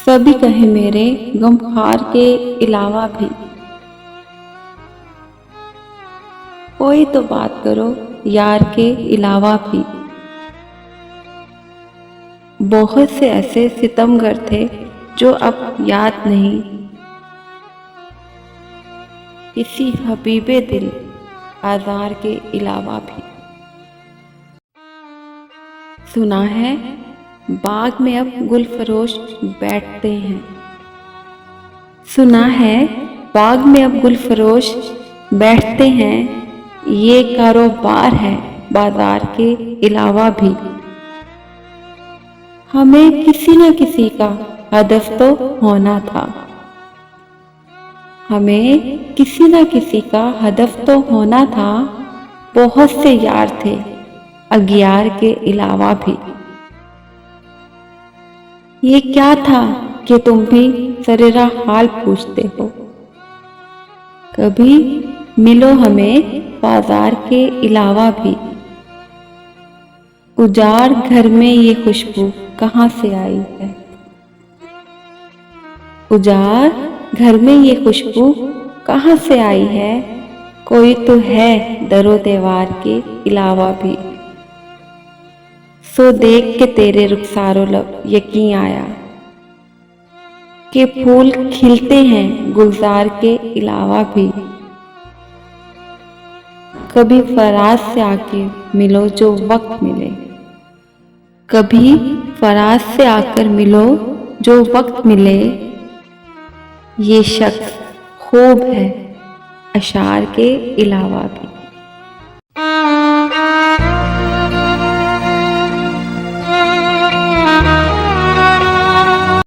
सभी कहे मेरे गमखार के अलावा भी। कोई तो बात करो यार के अलावा भी। बहुत से ऐसे सितमगर थे जो अब याद नहीं, किसी हबीबे दिल आज़ार के अलावा भी। सुना है बाग में अब गुलफरोश बैठते हैं। सुना है बाग में अब गुलफरोश बैठते हैं। ये कारोबार है बाजार के अलावा भी। हमें किसी न किसी का हदफ तो होना था। हमें किसी न किसी का हदफ तो होना था। बहुत से यार थे अगियार के अलावा भी। ये क्या था कि तुम भी सरेरा हाल पूछते हो। कभी मिलो हमें बाजार के अलावा भी। उजाड़ घर में ये खुशबू कहाँ से आई है। उजाड़ घर में ये खुशबू कहाँ से आई है। कोई तो है दरो दीवार के अलावा भी। सो देख के तेरे रुखसारो लब यकीन आया कि फूल खिलते हैं गुलजार के अलावा भी। कभी फराज से आके मिलो जो वक्त मिले। कभी फराज से आकर मिलो जो वक्त मिले। ये शख्स खूब है अशार के अलावा भी।